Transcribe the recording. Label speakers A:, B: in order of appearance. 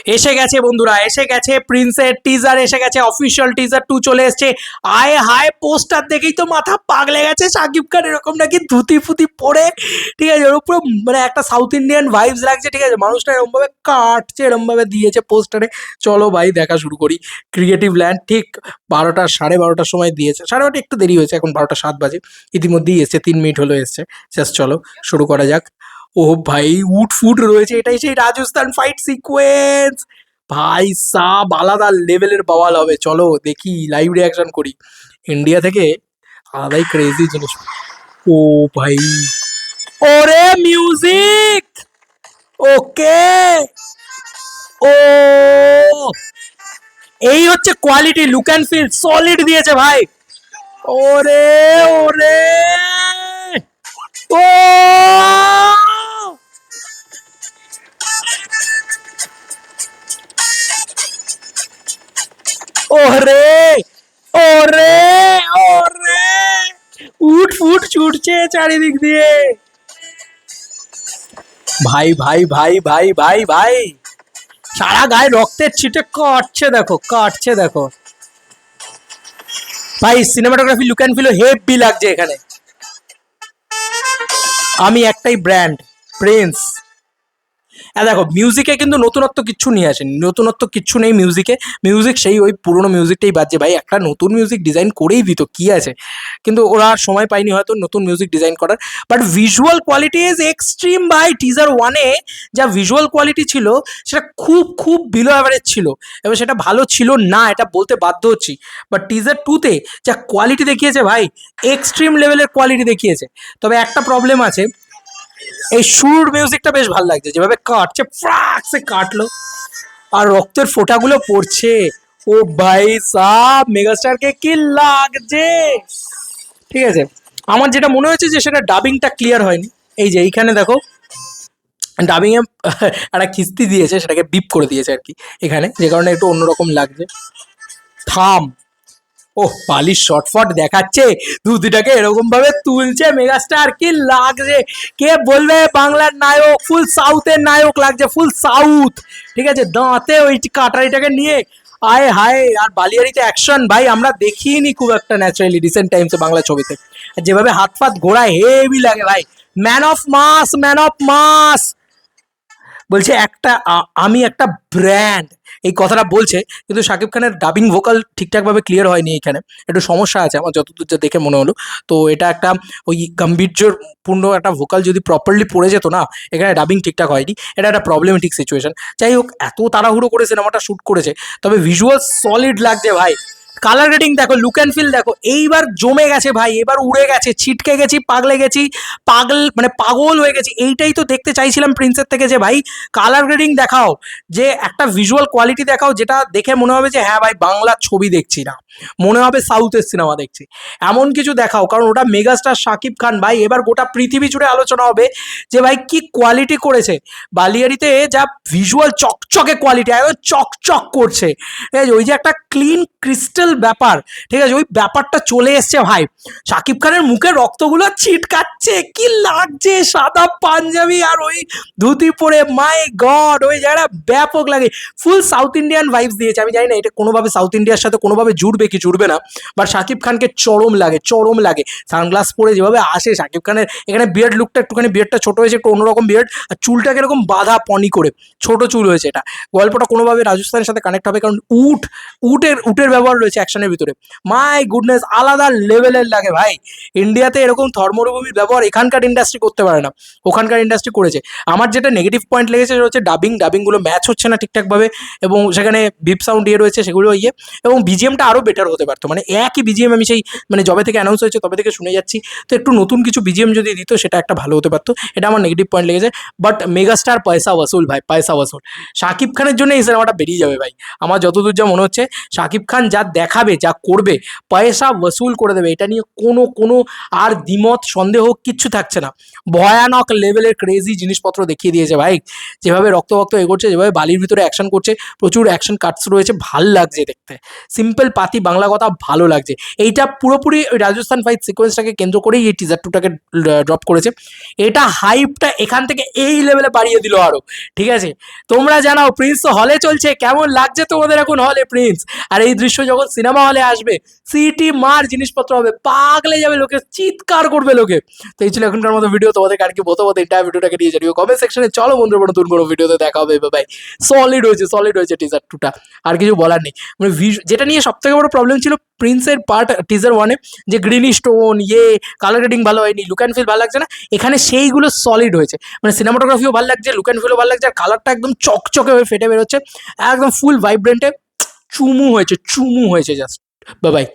A: এসে গেছে বন্ধুরা, এসে গেছে প্রিন্সের টিজার, এসে গেছে অফিসিয়াল টিজার 2 চলে এসছে। আয় হায়, পোস্টার দেখেই তো মাথা পাগলে গেছে। শাকিব খান এরকম নাকি ধুতি ফুতি পরে, ঠিক আছে, ওর উপরে মানে একটা সাউথ ইন্ডিয়ান ভাইবস লাগছে, ঠিক আছে। মানুষটা এরকম ভাবে কাটছে, এরকম ভাবে দিয়েছে পোস্টারে। চলো ভাই দেখা শুরু করি। ক্রিয়েটিভ ল্যান্ড ঠিক 12টা 12:30টার সময় দিয়েছে, 12:30 একটু দেরি হয়েছে, এখন 12টা 7 বাজে। ইতিমধ্যেই এসছে, 3 মিনিট হলো এসছে। জাস্ট চলো শুরু করা যাক। ও ভাই, উট ফুট রয়েছে, এটাই সেই রাজস্থান ফাইট সিকোয়েন্স। ভাই সাব আলাদা লেভেলের বাওয়াল হবে। চলো দেখি, লাইভ রিয়াকশন করি। ইন্ডিয়া থেকে আলাদাই ক্রেজি জিনিস। ও ভাই, ওরে মিউজিক, ওকে, ও এই হচ্ছে quality. Look and feel solid দিয়েছে ভাই। ওরে ওরে, ও ওরে ওরে ওরে, উঠ ফুট ছুটছে চারিদিক দিয়ে। ভাই ভাই ভাই ভাই ভাই ভাই, সারা গায়ে রক্তের ছিটে কাটছে দেখো, কাটছে দেখো ভাই। Cinematography look and feel heavy লাগছে এখানে। আমি একটাই ব্র্যান্ড, প্রিন্স। দেখো মিউজিকে কিন্তু নতুনত্ব কিচ্ছু নিয়ে আসেনি, নতুনত্ব কিচ্ছু নেই মিউজিকে। মিউজিক সেই ওই পুরোনো মিউজিকটাই বাজছে ভাই। একটা নতুন মিউজিক ডিজাইন করেই দিত, কি আছে, কিন্তু ওরা আর সময় পায়নি হয়তো নতুন মিউজিক ডিজাইন করার। But visual quality is extreme ভাই। টিজার 1-এ যা ভিজুয়াল কোয়ালিটি ছিল সেটা খুব খুব বিলো অ্যাভারেজ ছিল, এবার সেটা ভালো ছিল না এটা বলতে বাধ্য হচ্ছি। বাট টিজার 2-তে যা কোয়ালিটি দেখিয়েছে ভাই, এক্সট্রিম লেভেলের কোয়ালিটি দেখিয়েছে। তবে একটা প্রবলেম আছে, এই শুরুর মিউজিকটা বেশ ভালো লাগছে, যেভাবে কাটছে, ফ্রাকসে কাটলো আর রক্তের ফোঁটাগুলো পড়ছে। ও ভাই সাব, মেগাস্টারকে কি লাগছে। ঠিক আছে, আমার যেটা মনে হয়েছে যে সেটা ডাবিংটা ক্লিয়ার হয়নি। এই যে এইখানে দেখো, ডাবিং এ একটা খিস্তি দিয়েছে, সেটাকে বিপ করে দিয়েছে আর কি এখানে, যে কারণে একটু অন্যরকম লাগছে। থাম, ওহ পালিশ শর্টফট দেখাচ্ছে, দুদিটাকে এরকম ভাবে তুলছে মেগাস্টার, কি লাগছে। কে বলবে বাংলার নায়ক, ফুল সাউথের নায়ক লাগছে, ফুল সাউথ। ঠিক আছে, দাঁতে ওই কাটারিটাকে নিয়ে, আয় হায়। আর বালিয়ারিতে অ্যাকশন ভাই আমরা দেখিনি খুব একটা ন্যাচারালি রিসেন্ট টাইমসে বাংলা ছবিতে। আর যেভাবে হাত ফাত ঘোড়ায় হেভি লাগে ভাই। Man of mass, man of mass বলছে একটা, আমি একটা ব্র্যান্ড, এই কথাটা বলছে। কিন্তু শাকিব খানের ডাবিং ভোকাল ঠিকঠাকভাবে ক্লিয়ার হয়নি এখানে, একটু সমস্যা আছে আমার যতদূর যা দেখে মনে হলো। তো এটা একটা ওই গাম্ভীর্যপূর্ণ একটা ভোকাল যদি প্রপারলি পড়ে যেত না, এখানে ডাবিং ঠিকঠাক হয়নি, এটা একটা প্রবলেমেটিক সিচুয়েশন। যাই হোক, এত তাড়াহুড়ো করে সিনেমাটা শ্যুট করেছে, তবে ভিজুয়াল সলিড লাগছে ভাই। কালার রেটিং দেখো, লুক অ্যান্ড ফিল দেখো, এইবার জমে গেছে ভাই, এবার উড়ে গেছে, ছিটকে গেছি, পাগলে গেছি, পাগল মানে পাগল হয়ে গেছি। এইটাই তো দেখতে চাইছিলাম প্রিন্সের থেকে, যে ভাই কালার গ্রেডিং দেখাও, যে একটা ভিজুয়াল কোয়ালিটি দেখাও, যেটা দেখে মনে হবে যে হ্যাঁ ভাই বাংলা ছবি দেখছি না, মনে হবে সাউথের সিনেমা দেখছি, এমন কিছু দেখাও। কারণ ওটা মেগাস্টার শাকিব খান ভাই, এবার গোটা পৃথিবী জুড়ে আলোচনা হবে যে ভাই কি কোয়ালিটি করেছে। বালিয়ারিতে যা ভিজুয়াল চকচকে কোয়ালিটি, একদম চকচক করছে, ঠিক আছে, ওই যে একটা ক্লিন ক্রিস্টাল ব্যাপার, ঠিক আছে, ওই ব্যাপারটা চলে এসছে ভাই। শাকিব খানের মুখে রক্তগুলো ছিটকাচ্ছে, কি লাগছে, সাদা পাঞ্জাবি আর ওই ধুতি পরে, মাই গড, ওই জায়গাটা ব্যাপক লাগে। ফুল সাউথ ইন্ডিয়ান ভাইবস দিয়েছে। আমি জানি না এটা কোনোভাবে সাউথ ইন্ডিয়ার সাথে কোনোভাবে জুড়বে কি জুড়বে না, বাট শাকিব খানকে চরম লাগে, চরম লাগে। সানগ্লাস পরে যেভাবে আসে শাকিব খানের, এখানে বিয়ার্ড লুকটা একটুখানি, বিয়ার্ডটা ছোট হয়েছে, একটু অন্যরকম বিয়ার্ড, আর চুলটাকে এরকম বাঁধা পনি করে, ছোট চুল হয়েছে। এটা গল্পটা কোনোভাবে রাজস্থানের সাথে কানেক্ট হবে, কারণ উটের ব্যবহার রয়েছে অ্যাকশনের ভিতরে। মাই গুডনেস, আলাদা লেভেলের লাগে ভাই। ইন্ডিয়াতে এরকম ধর্মরূপীর ব্যবহার এখানকার ইন্ডাস্ট্রি করতে পারে না, ওখানকার ইন্ডাস্ট্রি করেছে। আমার যেটা নেগেটিভ পয়েন্ট লেগেছে সেটা হচ্ছে ডাবিংগুলো ম্যাচ হচ্ছে না ঠিকঠাকভাবে, এবং সেখানে বিপ সাউন্ড ইয়ে রয়েছে, সেগুলো ইয়ে, এবং বিজিএমটা আরও বেটার হতে পারতো। মানে একই বিজিএম আমি সেই মানে যবে থেকে অ্যানাউন্স হয়েছে তবে থেকে শুনে যাচ্ছি, তো একটু নতুন কিছু বিজিএম যদি দিত সেটা একটা ভালো হতে পারতো। এটা আমার নেগেটিভ পয়েন্ট লেগেছে। বাট মেগাস্টার পয়সা ওয়াসুল ভাই, পয়সা ওয়াসুল। শাকিব খানের জন্য এই সিনেমাটা বেরিয়ে যাবে ভাই, আমার যতদূর যা মনে হচ্ছে। শাকিব খান যা দেখাবে, যা করবে, পয়সা বসুল করে দেবে, এটা নিয়ে কোনো আর দ্বিমত সন্দেহ কিচ্ছু থাকছে না। ভয়ানক লেভেলের ক্রেজি জিনিসপত্র দেখিয়ে দিয়েছে ভাই, যেভাবে রক্ত এগোচ্ছে, যেভাবে বালির ভিতরে অ্যাকশন করছে, প্রচুর অ্যাকশন কাটস রয়েছে, ভাল লাগছে দেখতে। সিম্পল পাতি বাংলা কথা, ভালো লাগছে। এইটা পুরোপুরি ওই রাজস্থান ফাইট সিকোয়েন্সটাকে কেন্দ্র করেই এই টিজার টুটাকে ড্রপ করেছে। এটা হাইপটা এখান থেকে এই লেভেলে বাড়িয়ে দিল আরো, ঠিক আছে? তোমরা জানাও, প্রিন্স তো হলে চলছে, কেমন লাগছে তোমাদের এখন হলে প্রিন্স? আর এই দৃশ্য যখন সিনেমা হলে আসবে, সিটি মার জিনিসপত্র হবে, পাগলে যাবে লোকে, চিৎকার করবে লোকে। তো এই ছিল এখনকার মতো ভিডিও, তোমাদের আর কি বলতে এন্টায়ার ভিডিওটাকে নিয়ে জানিও কমেন্ট সেকশনে। চলো বন্ধুরা, নতুন কোনো ভিডিওতে দেখা হবে, বাই। সলিড হয়েছে টিজার টুটা, আর কিছু বলার নেই। মানে যেটা নিয়ে সব থেকে বড় প্রবলেম ছিল প্রিন্সের পার্ট টিজার ওয়ানে, যে গ্রিনি স্টোন কালার গ্রেডিং ভালো হয়নি, লুক অ্যান্ড ফিল ভালো লাগছে না, এখানে সেইগুলো সলিড হয়েছে। মানে সিনেমাটোগ্রাফিও ভালো লাগছে, লুক অ্যান্ড ফিলও ভালো লাগছে, আর কালারটা একদম চকচকে হয়ে ফেটে বেরোচ্ছে, একদম ফুল ভাইব্রেন্টে চুমু হয়েছে জাস্ট। বাই।